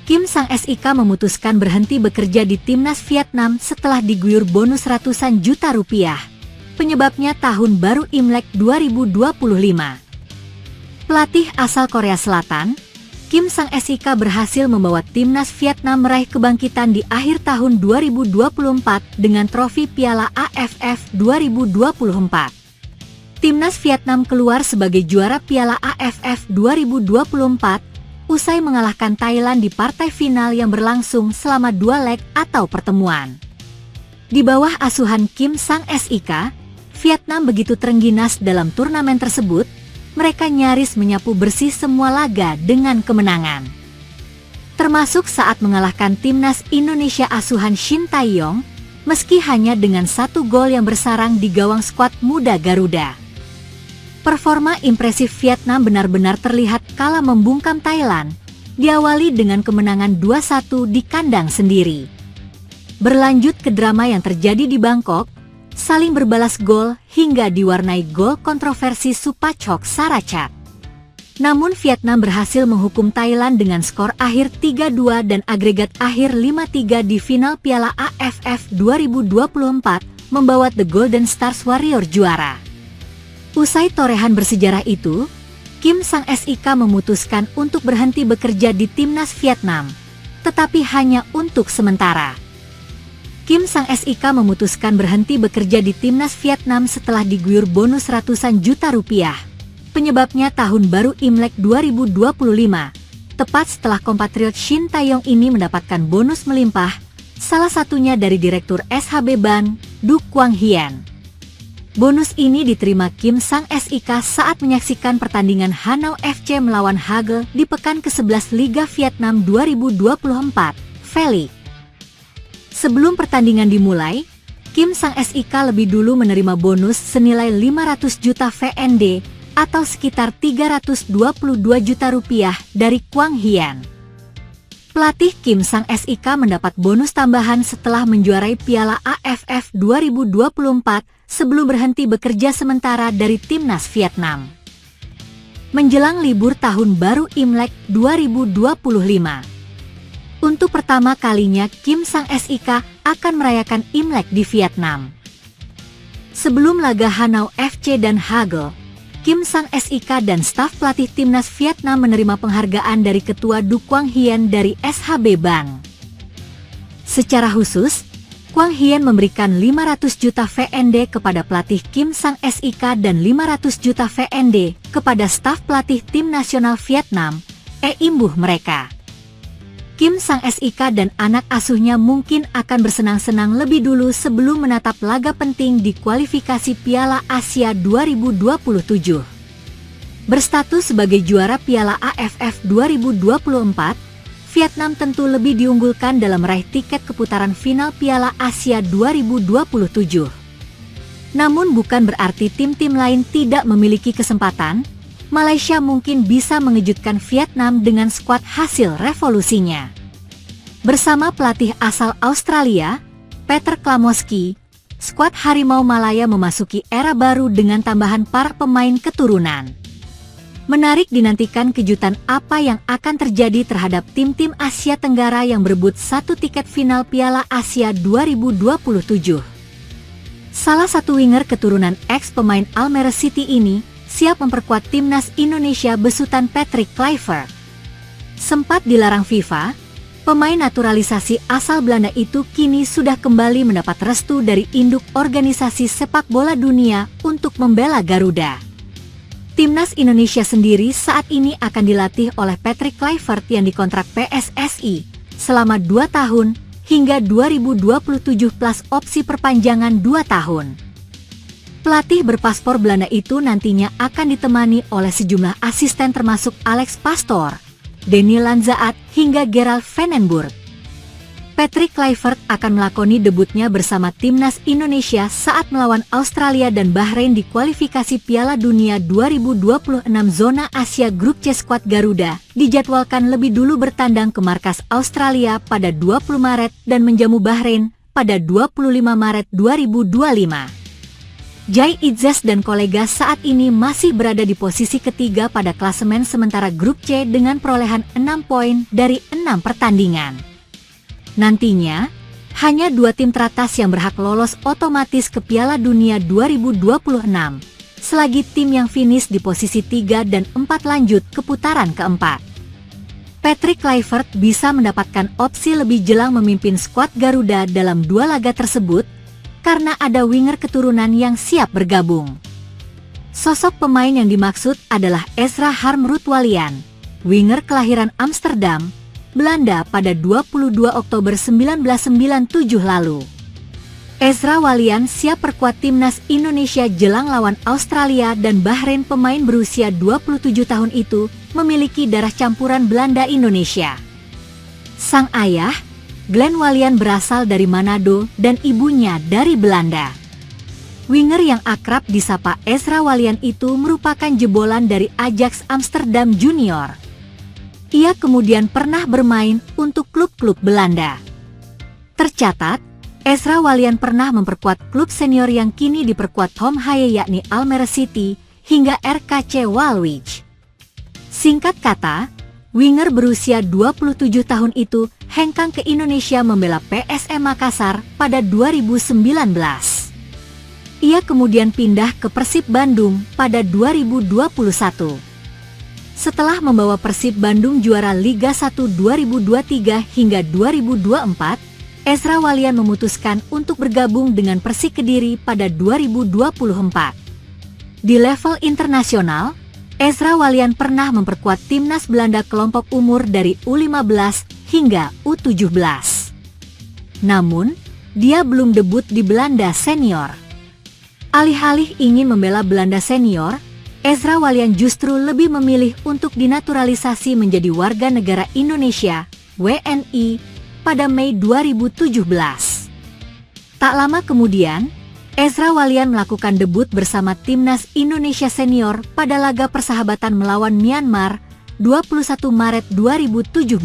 Kim sang SIK memutuskan berhenti bekerja di timnas Vietnam setelah diguyur bonus ratusan juta rupiah. Penyebabnya tahun baru Imlek 2025. Pelatih asal Korea Selatan, Kim sang SIK berhasil membawa timnas Vietnam meraih kebangkitan di akhir tahun 2024 dengan trofi Piala AFF 2024. Timnas Vietnam keluar sebagai juara Piala AFF 2024 usai mengalahkan Thailand di partai final yang berlangsung selama 2 leg atau pertemuan. Di bawah asuhan Kim sang SIK, Vietnam begitu terengginas dalam turnamen tersebut, mereka nyaris menyapu bersih semua laga dengan kemenangan. Termasuk saat mengalahkan timnas Indonesia asuhan Shin Tae-yong, meski hanya dengan 1 gol yang bersarang di gawang skuad muda Garuda. Performa impresif Vietnam benar-benar terlihat kala membungkam Thailand, diawali dengan kemenangan 2-1 di kandang sendiri. Berlanjut ke drama yang terjadi di Bangkok, saling berbalas gol hingga diwarnai gol kontroversi Supachok Sarachat. Namun Vietnam berhasil menghukum Thailand dengan skor akhir 3-2 dan agregat akhir 5-3 di final Piala AFF 2024, membawa The Golden Stars Warrior juara. Usai torehan bersejarah itu, Kim sang SIK memutuskan untuk berhenti bekerja di timnas Vietnam, tetapi hanya untuk sementara. Kim sang SIK memutuskan berhenti bekerja di timnas Vietnam setelah diguyur bonus ratusan juta rupiah. Penyebabnya tahun baru Imlek 2025, tepat setelah kompatriot Shin Tae-yong ini mendapatkan bonus melimpah, salah satunya dari Direktur SHB Ban, Du Quang Hien. Bonus ini diterima Kim sang SIK saat menyaksikan pertandingan Hanau FC melawan Hagel di pekan ke-11 Liga Vietnam 2024, V-League. Sebelum pertandingan dimulai, Kim sang SIK lebih dulu menerima bonus senilai 500 juta VND atau sekitar 322 juta rupiah dari Quang Hien. Pelatih Kim sang SIK mendapat bonus tambahan setelah menjuarai Piala AFF 2024 sebelum berhenti bekerja sementara dari timnas Vietnam. Menjelang libur tahun baru Imlek 2025. Untuk pertama kalinya Kim sang SIK akan merayakan Imlek di Vietnam. Sebelum laga Hanau FC dan Hagel, Kim sang SIK dan staf pelatih timnas Vietnam menerima penghargaan dari Ketua Du Quang Hien dari SHB Bank. Secara khusus, Quang Hien memberikan 500 juta VND kepada pelatih Kim sang SIK dan 500 juta VND kepada staf pelatih tim nasional Vietnam, imbuh mereka. Kim sang SIK dan anak asuhnya mungkin akan bersenang-senang lebih dulu sebelum menatap laga penting di kualifikasi Piala Asia 2027. Berstatus sebagai juara Piala AFF 2024, Vietnam tentu lebih diunggulkan dalam meraih tiket keputaran final Piala Asia 2027. Namun bukan berarti tim-tim lain tidak memiliki kesempatan. Malaysia mungkin bisa mengejutkan Vietnam dengan skuad hasil revolusinya. Bersama pelatih asal Australia, Peter Klamoski, skuad Harimau Malaya memasuki era baru dengan tambahan para pemain keturunan. Menarik dinantikan kejutan apa yang akan terjadi terhadap tim-tim Asia Tenggara yang berebut 1 tiket final Piala Asia 2027. Salah satu winger keturunan ex-pemain Almere City ini siap memperkuat timnas Indonesia besutan Patrick Kluivert. Sempat dilarang FIFA, pemain naturalisasi asal Belanda itu kini sudah kembali mendapat restu dari induk organisasi sepak bola dunia untuk membela Garuda. Timnas Indonesia sendiri saat ini akan dilatih oleh Patrick Kluivert yang dikontrak PSSI selama 2 tahun hingga 2027 plus opsi perpanjangan 2 tahun. Pelatih berpaspor Belanda itu nantinya akan ditemani oleh sejumlah asisten termasuk Alex Pastoor, Denny Lanzaat hingga Gerald Vandenburg. Patrick Kluivert akan melakoni debutnya bersama timnas Indonesia saat melawan Australia dan Bahrain di kualifikasi Piala Dunia 2026 zona Asia Grup C. Skuad Garuda dijadwalkan lebih dulu bertandang ke markas Australia pada 20 Maret dan menjamu Bahrain pada 25 Maret 2025. Jai Itzes dan kolega saat ini masih berada di posisi ketiga pada klasemen sementara grup C dengan perolehan 6 poin dari 6 pertandingan. Nantinya, hanya 2 tim teratas yang berhak lolos otomatis ke Piala Dunia 2026, selagi tim yang finish di posisi 3 dan 4 lanjut ke putaran keempat. Patrick Kluivert bisa mendapatkan opsi lebih jelang memimpin skuad Garuda dalam 2 laga tersebut, karena ada winger keturunan yang siap bergabung. Sosok pemain yang dimaksud adalah Ezra Harm Roetwalian, winger kelahiran Amsterdam, Belanda pada 22 Oktober 1997 lalu. Ezra Walian siap perkuat timnas Indonesia jelang lawan Australia dan Bahrain. Pemain berusia 27 tahun itu memiliki darah campuran Belanda-Indonesia. Sang ayah, Glenn Walian, berasal dari Manado dan ibunya dari Belanda. Winger yang akrab disapa Ezra Walian itu merupakan jebolan dari Ajax Amsterdam Junior. Ia kemudian pernah bermain untuk klub-klub Belanda. Tercatat, Ezra Walian pernah memperkuat klub senior yang kini diperkuat Tom Haye yakni Almere City hingga RKC Waalwijk. Singkat kata, winger berusia 27 tahun itu hengkang ke Indonesia membela PSM Makassar pada 2019. Ia kemudian pindah ke Persib Bandung pada 2021. Setelah membawa Persib Bandung juara Liga 1 2023 hingga 2024, Ezra Walian memutuskan untuk bergabung dengan Persik Kediri pada 2024. Di level internasional, Ezra Walian pernah memperkuat timnas Belanda kelompok umur dari U15 hingga U17. Namun, dia belum debut di Belanda senior. Alih-alih ingin membela Belanda senior, Ezra Walian justru lebih memilih untuk dinaturalisasi menjadi warga negara Indonesia, WNI, pada Mei 2017. Tak lama kemudian, Ezra Walian melakukan debut bersama timnas Indonesia senior pada laga persahabatan melawan Myanmar 21 Maret 2017.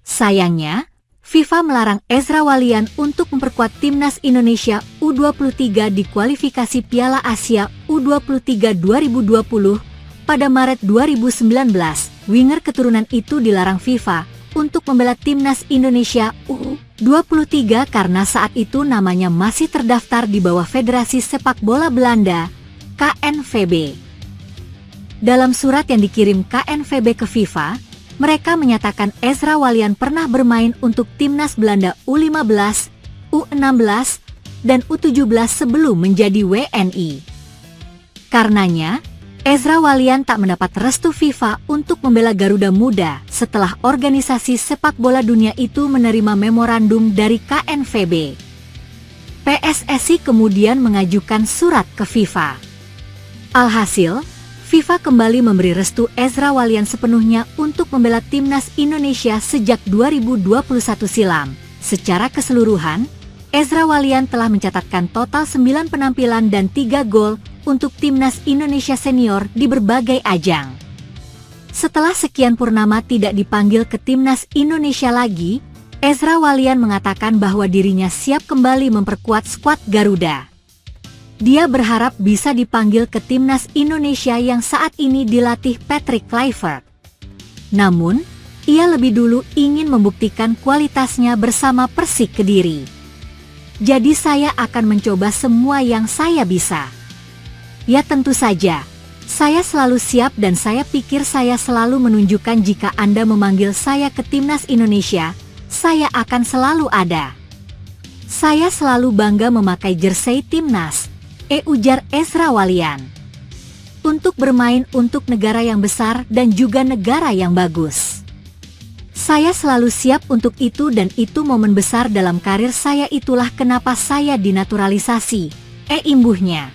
Sayangnya, FIFA melarang Ezra Walian untuk memperkuat timnas Indonesia U23 di kualifikasi Piala Asia U23 2020 pada Maret 2019. Winger keturunan itu dilarang FIFA untuk membela timnas Indonesia U23 karena saat itu namanya masih terdaftar di bawah Federasi Sepak Bola Belanda, KNVB. Dalam surat yang dikirim KNVB ke FIFA, mereka menyatakan Ezra Walian pernah bermain untuk timnas Belanda U15, U16, dan U17 sebelum menjadi WNI. Karenanya, Ezra Walian tak mendapat restu FIFA untuk membela Garuda Muda setelah organisasi sepak bola dunia itu menerima memorandum dari KNVB. PSSI kemudian mengajukan surat ke FIFA. Alhasil, FIFA kembali memberi restu Ezra Walian sepenuhnya untuk membela timnas Indonesia sejak 2021 silam. Secara keseluruhan, Ezra Walian telah mencatatkan total 9 penampilan dan 3 gol untuk timnas Indonesia senior di berbagai ajang. Setelah sekian purnama tidak dipanggil ke timnas Indonesia lagi, Ezra Walian mengatakan bahwa dirinya siap kembali memperkuat skuad Garuda. Dia berharap bisa dipanggil ke timnas Indonesia yang saat ini dilatih Patrick Kluivert. Namun, ia lebih dulu ingin membuktikan kualitasnya bersama Persik Kediri. Jadi saya akan mencoba semua yang saya bisa. Ya tentu saja, saya selalu siap dan saya pikir saya selalu menunjukkan jika Anda memanggil saya ke timnas Indonesia, saya akan selalu ada. Saya selalu bangga memakai jersey timnas, ujar Ezra Walian. Untuk bermain untuk negara yang besar dan juga negara yang bagus. Saya selalu siap untuk itu dan itu momen besar dalam karir saya, itulah kenapa saya dinaturalisasi, imbuhnya.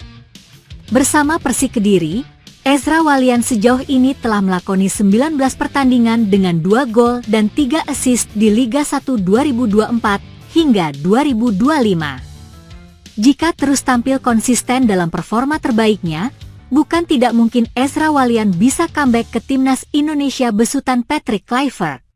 Bersama Persik Kediri, Ezra Walian sejauh ini telah melakoni 19 pertandingan dengan 2 gol dan 3 assist di Liga 1 2024 hingga 2025. Jika terus tampil konsisten dalam performa terbaiknya, bukan tidak mungkin Ezra Walian bisa comeback ke timnas Indonesia besutan Patrick Kluivert.